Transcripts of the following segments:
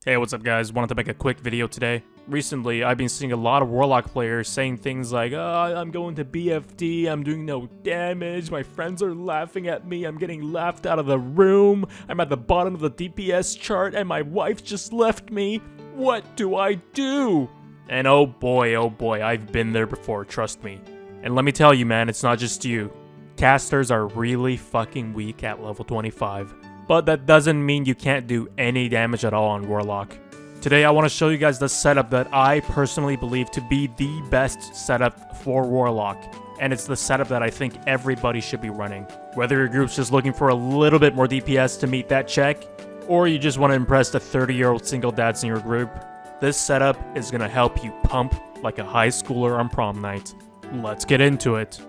Hey, what's up guys? Wanted to make a quick video today. Recently, I've been seeing a lot of Warlock players saying things like, I'm going to BFD, I'm doing no damage, my friends are laughing at me, I'm getting laughed out of the room, I'm at the bottom of the DPS chart, and my wife just left me. What do I do? And oh boy, I've been there before, trust me. And let me tell you man, it's not just you. Casters are really fucking weak at level 25. But that doesn't mean you can't do any damage at all on Warlock. Today I want to show you guys the setup that I personally believe to be the best setup for Warlock. And it's the setup that I think everybody should be running. Whether your group's just looking for a little bit more DPS to meet that check, or you just want to impress the 30-year-old single dads in your group, this setup is going to help you pump like a high schooler on prom night. Let's get into it.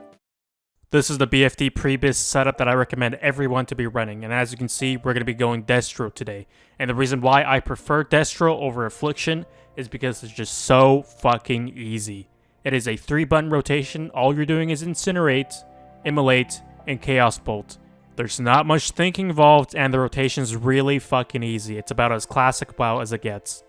This is the BFD Pre-Bis setup that I recommend everyone to be running, and as you can see, we're going to be going Destro today. And the reason why I prefer Destro over Affliction is because it's just so fucking easy. It is a 3-button rotation, all you're doing is Incinerate, Immolate, and Chaos Bolt. There's not much thinking involved, and the rotation's really fucking easy. It's about as classic WoW as it gets.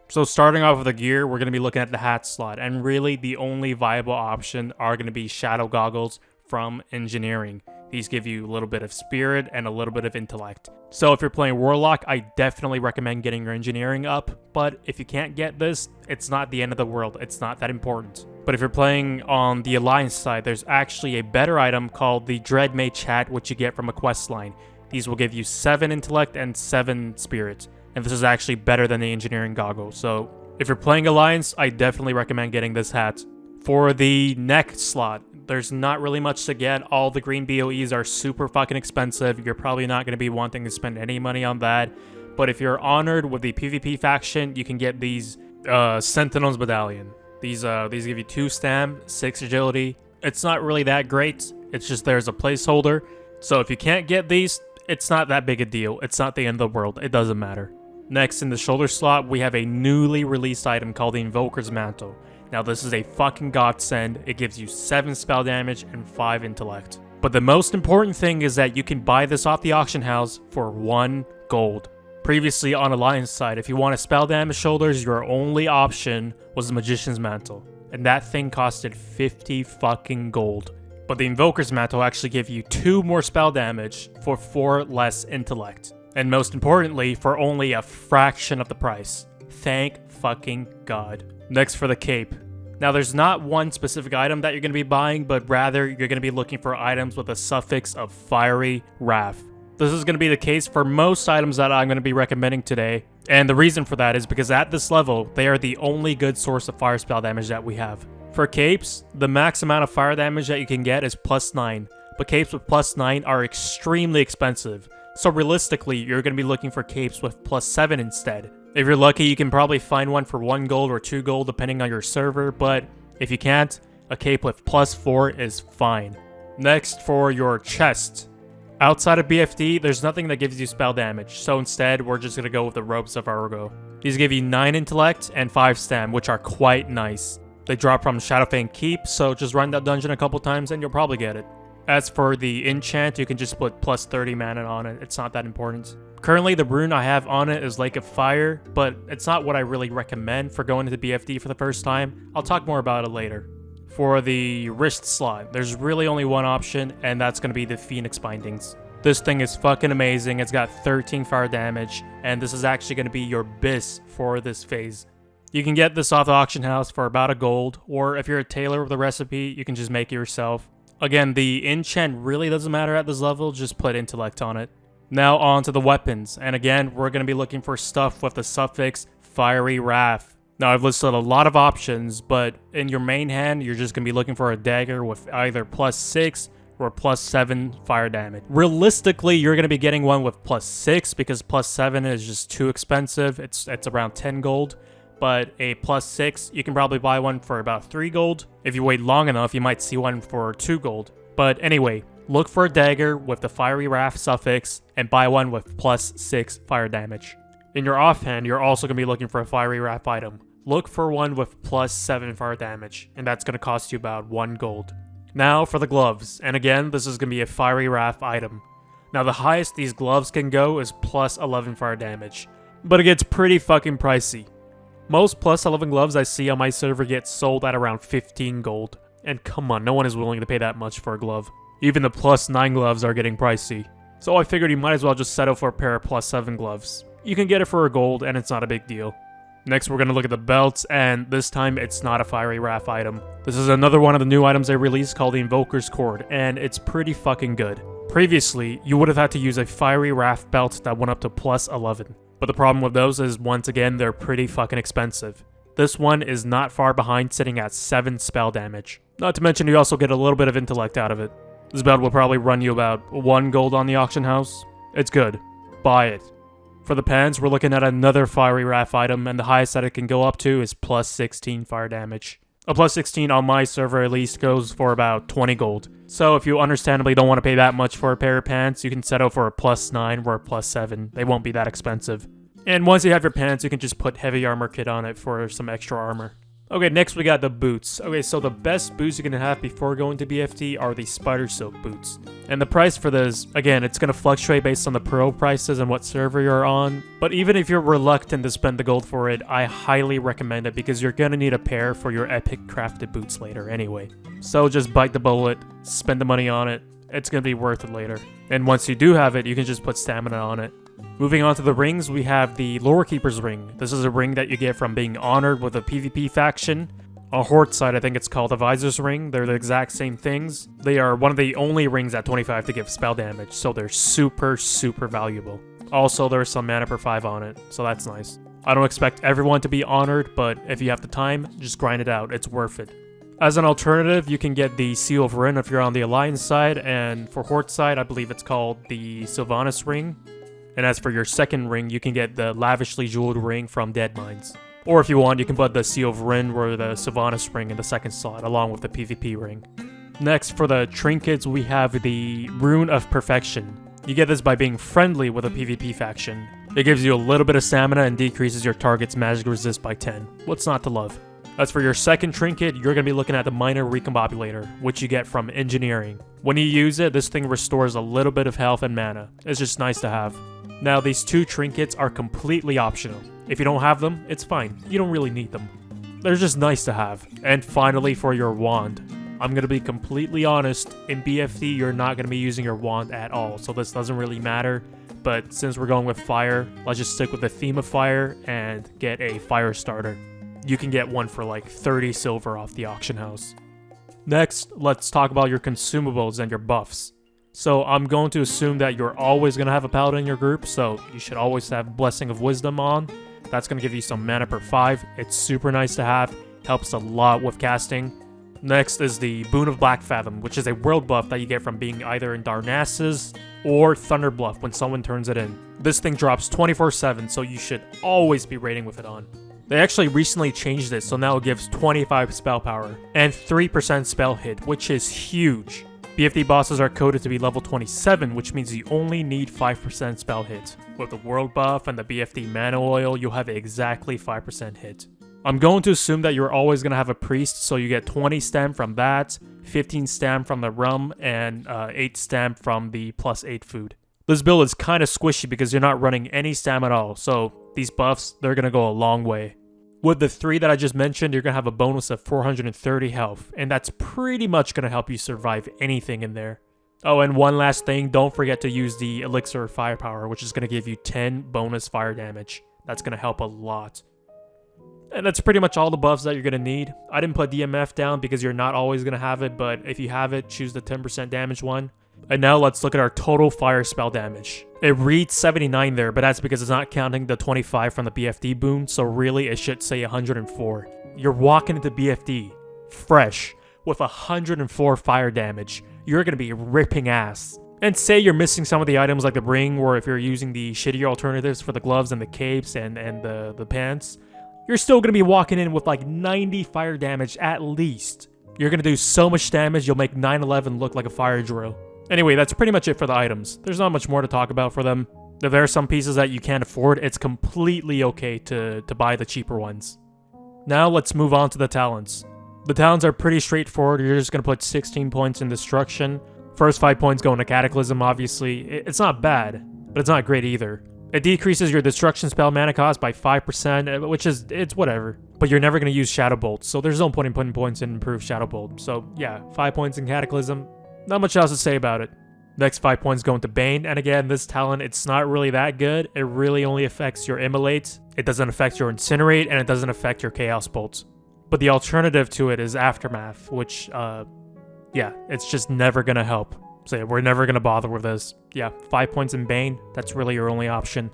So starting off with the gear, we're going to be looking at the hat slot, and really the only viable option are going to be Shadow Goggles from Engineering. These give you a little bit of spirit and a little bit of intellect. So if you're playing Warlock, I definitely recommend getting your Engineering up, but if you can't get this, it's not the end of the world, it's not that important. But if you're playing on the Alliance side, there's actually a better item called the Dread Mage Hat, which you get from a quest line. These will give you 7 intellect and 7 spirit, and this is actually better than the Engineering Goggle. So if you're playing Alliance, I definitely recommend getting this hat. For the neck slot, there's not really much to get. All the green BOEs are super fucking expensive. You're probably not going to be wanting to spend any money on that. But if you're honored with the PvP faction, you can get these Sentinels Medallion. These give you 2 stam, 6 agility. It's not really that great. It's just there's a placeholder. So if you can't get these, it's not that big a deal. It's not the end of the world. It doesn't matter. Next, in the shoulder slot, we have a newly released item called the Invoker's Mantle. Now this is a fucking godsend. It gives you 7 spell damage and 5 intellect. But the most important thing is that you can buy this off the auction house for 1 gold. Previously on Alliance side, if you want to spell damage shoulders, your only option was the Magician's Mantle. And that thing costed 50 fucking gold. But the Invoker's Mantle actually give you 2 more spell damage for 4 less intellect. And most importantly, for only a fraction of the price. Thank fucking God. Next for the cape. Now there's not one specific item that you're going to be buying, but rather you're going to be looking for items with a suffix of Fiery Wrath. This is going to be the case for most items that I'm going to be recommending today, and the reason for that is because at this level, they are the only good source of fire spell damage that we have. For capes, the max amount of fire damage that you can get is +9, but capes with +9 are extremely expensive, so realistically you're going to be looking for capes with +7 instead. If you're lucky, you can probably find one for 1 gold or 2 gold depending on your server, but if you can't, a cape with +4 is fine. Next, for your chest. Outside of BFD, there's nothing that gives you spell damage, so instead, we're just going to go with the Robes of Argo. These give you 9 intellect and 5 stam, which are quite nice. They drop from Shadowfang Keep, so just run that dungeon a couple times and you'll probably get it. As for the enchant, you can just put +30 mana on it, it's not that important. Currently, the rune I have on it is Lake of Fire, but it's not what I really recommend for going into BFD for the first time. I'll talk more about it later. For the wrist slot, there's really only one option, and that's going to be the Phoenix Bindings. This thing is fucking amazing. It's got 13 fire damage, and this is actually going to be your BIS for this phase. You can get this off the auction house for about 1 gold, or if you're a tailor with a recipe, you can just make it yourself. Again, the enchant really doesn't matter at this level, just put intellect on it. Now on to the weapons, and again, we're going to be looking for stuff with the suffix Fiery Wrath. Now I've listed a lot of options, but in your main hand, you're just going to be looking for a dagger with either +6 or +7 fire damage. Realistically, you're going to be getting one with +6 because +7 is just too expensive. It's around 10 gold, but a +6, you can probably buy one for about 3 gold. If you wait long enough, you might see one for 2 gold. But anyway, look for a dagger with the Fiery Wrath suffix and buy one with +6 fire damage. In your offhand, you're also going to be looking for a Fiery Wrath item. Look for one with +7 fire damage, and that's going to cost you about 1 gold. Now for the gloves, and again, this is going to be a Fiery Wrath item. Now the highest these gloves can go is +11 fire damage, but it gets pretty fucking pricey. Most plus 11 gloves I see on my server get sold at around 15 gold. And come on, no one is willing to pay that much for a glove. Even the plus 9 gloves are getting pricey. So I figured you might as well just settle for a pair of plus 7 gloves. You can get it for a gold and it's not a big deal. Next we're going to look at the belts, and this time it's not a Fiery Wrath item. This is another one of the new items they released called the Invoker's Cord, and it's pretty fucking good. Previously, you would have had to use a Fiery Wrath belt that went up to plus 11. But the problem with those is, once again, they're pretty fucking expensive. This one is not far behind, sitting at 7 spell damage. Not to mention you also get a little bit of intellect out of it. This belt will probably run you about 1 gold on the auction house. It's good. Buy it. For the pants, we're looking at another Fiery Wrath item, and the highest that it can go up to is plus 16 fire damage. A plus 16 on my server at least goes for about 20 gold. So if you understandably don't want to pay that much for a pair of pants, you can settle for a plus 9 or a plus 7. They won't be that expensive. And once you have your pants, you can just put heavy armor kit on it for some extra armor. Okay, next we got the boots. Okay, so the best boots you can have before going to BFD are the Spider Silk boots. And the price for this, again, it's going to fluctuate based on the pro prices and what server you're on. But even if you're reluctant to spend the gold for it, I highly recommend it because you're going to need a pair for your epic crafted boots later anyway. So just bite the bullet, spend the money on it. It's going to be worth it later. And once you do have it, you can just put stamina on it. Moving on to the rings, we have the Lore Keeper's Ring. This is a ring that you get from being honored with a PvP faction. On Horde side, I think it's called the Visor's Ring. They're the exact same things. They are one of the only rings at 25 to give spell damage, so they're super, super valuable. Also, there's some mana per 5 on it, so that's nice. I don't expect everyone to be honored, but if you have the time, just grind it out. It's worth it. As an alternative, you can get the Seal of Rin if you're on the Alliance side, and for Horde side, I believe it's called the Sylvanas Ring. And as for your second ring, you can get the Lavishly Jeweled Ring from Dead Mines. Or if you want, you can put the Seal of Rin or the Sylvanas Ring in the second slot, along with the PvP ring. Next, for the trinkets, we have the Rune of Perfection. You get this by being friendly with a PvP faction. It gives you a little bit of stamina and decreases your target's magic resist by 10. What's not to love? As for your second trinket, you're going to be looking at the Minor Recombobulator, which you get from Engineering. When you use it, this thing restores a little bit of health and mana. It's just nice to have. Now, these two trinkets are completely optional. If you don't have them, it's fine. You don't really need them. They're just nice to have. And finally, for your wand. I'm going to be completely honest, in BFD, you're not going to be using your wand at all, so this doesn't really matter. But since we're going with fire, let's just stick with the theme of fire and get a fire starter. You can get one for like 30 silver off the auction house. Next, let's talk about your consumables and your buffs. So I'm going to assume that you're always going to have a paladin in your group, so you should always have Blessing of Wisdom on. That's going to give you some mana per 5. It's super nice to have, helps a lot with casting. Next is the Boon of Blackfathom, which is a world buff that you get from being either in Darnassus or Thunder Bluff when someone turns it in. This thing drops 24/7, so you should always be raiding with it on. They actually recently changed it, so now it gives 25 spell power and 3% spell hit, which is huge. BFD bosses are coded to be level 27, which means you only need 5% spell hit. With the world buff and the BFD mana oil, you'll have exactly 5% hit. I'm going to assume that you're always going to have a priest, so you get 20 stam from that, 15 stam from the rum, and 8 stam from the +8 food. This build is kind of squishy because you're not running any stam at all, so these buffs, they're going to go a long way. With the 3 that I just mentioned, you're going to have a bonus of 430 health, and that's pretty much going to help you survive anything in there. Oh, and one last thing, don't forget to use the Elixir of Firepower, which is going to give you 10 bonus fire damage. That's going to help a lot. And that's pretty much all the buffs that you're going to need. I didn't put DMF down because you're not always going to have it, but if you have it, choose the 10% damage one. And now let's look at our total fire spell damage. It reads 79 there, but that's because it's not counting the 25 from the BFD boon, so really it should say 104. You're walking into BFD, fresh, with 104 fire damage. You're going to be ripping ass. And say you're missing some of the items like the ring, or if you're using the shittier alternatives for the gloves and the capes and the pants, you're still going to be walking in with like 90 fire damage at least. You're going to do so much damage, you'll make 9/11 look like a fire drill. Anyway, that's pretty much it for the items. There's not much more to talk about for them. If there are some pieces that you can't afford, it's completely okay to buy the cheaper ones. Now let's move on to the talents. The talents are pretty straightforward. You're just going to put 16 points in Destruction. First 5 points go into Cataclysm, obviously. It's not bad, but it's not great either. It decreases your destruction spell mana cost by 5%, which is, it's whatever. But you're never going to use Shadow Bolt, so there's no point in putting points in improved Shadow Bolt. So yeah, 5 points in Cataclysm. Not much else to say about it. Next 5 points going to Bane, and again, this talent, it's not really that good. It really only affects your Immolate, it doesn't affect your Incinerate, and it doesn't affect your Chaos Bolt. But the alternative to it is Aftermath, which, yeah, it's just never gonna help. So yeah, we're never gonna bother with this. Yeah, 5 points in Bane, that's really your only option.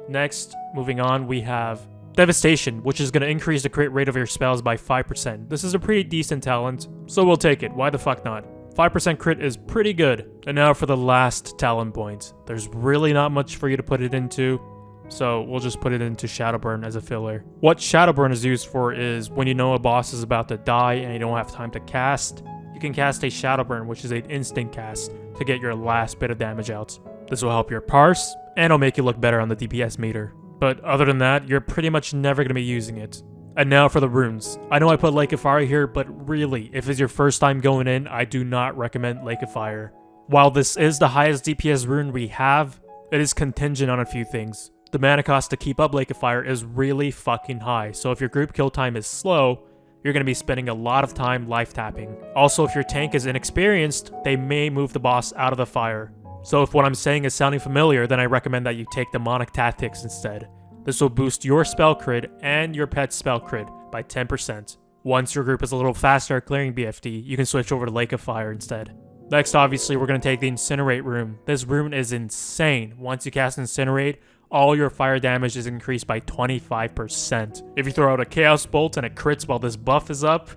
Next, moving on, we have Devastation, which is gonna increase the crit rate of your spells by 5%. This is a pretty decent talent, so we'll take it, why the fuck not? 5% crit is pretty good. And now for the last talent point. There's really not much for you to put it into, so we'll just put it into Shadowburn as a filler. What Shadowburn is used for is when you know a boss is about to die and you don't have time to cast, you can cast a Shadowburn, which is an instant cast, to get your last bit of damage out. This will help your parse, and it'll make you look better on the DPS meter. But other than that, you're pretty much never going to be using it. And now for the runes. I know I put Lake of Fire here, but really, if it's your first time going in, I do not recommend Lake of Fire. While this is the highest DPS rune we have, it is contingent on a few things. The mana cost to keep up Lake of Fire is really fucking high, so if your group kill time is slow, you're going to be spending a lot of time life tapping. Also, if your tank is inexperienced, they may move the boss out of the fire. So if what I'm saying is sounding familiar, then I recommend that you take Demonic Tactics instead. This will boost your spell crit and your pet's spell crit by 10%. Once your group is a little faster at clearing BFD, you can switch over to Lake of Fire instead. Next, obviously, we're going to take the Incinerate rune. This rune is insane. Once you cast Incinerate, all your fire damage is increased by 25%. If you throw out a Chaos Bolt and it crits while this buff is up,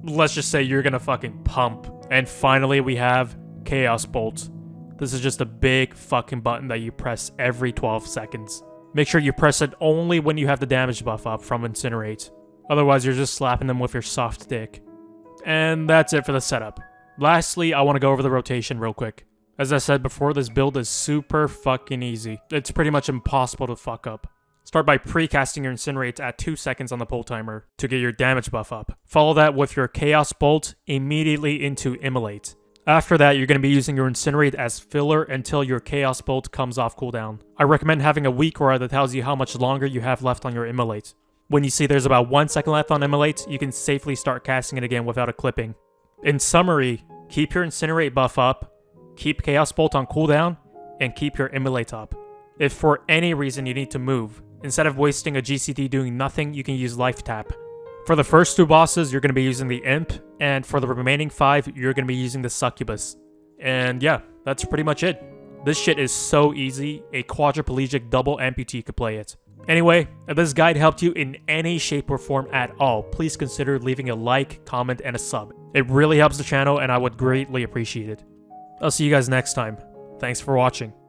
let's just say you're going to fucking pump. And finally, we have Chaos Bolt. This is just a big fucking button that you press every 12 seconds. Make sure you press it only when you have the damage buff up from Incinerate. Otherwise, you're just slapping them with your soft dick. And that's it for the setup. Lastly, I want to go over the rotation real quick. As I said before, this build is super fucking easy. It's pretty much impossible to fuck up. Start by pre-casting your Incinerate at 2 seconds on the pull timer to get your damage buff up. Follow that with your Chaos Bolt immediately into Immolate. After that, you're going to be using your Incinerate as filler until your Chaos Bolt comes off cooldown. I recommend having a weak aura that tells you how much longer you have left on your Immolate. When you see there's about 1 second left on Immolate, you can safely start casting it again without a clipping. In summary, keep your Incinerate buff up, keep Chaos Bolt on cooldown, and keep your Immolate up. If for any reason you need to move, instead of wasting a GCT doing nothing, you can use Life Tap. For the first 2 bosses, you're going to be using the Imp, and for the remaining 5, you're going to be using the Succubus. And yeah, that's pretty much it. This shit is so easy, a quadriplegic double amputee could play it. Anyway, if this guide helped you in any shape or form at all, please consider leaving a like, comment, and a sub. It really helps the channel and I would greatly appreciate it. I'll see you guys next time. Thanks for watching.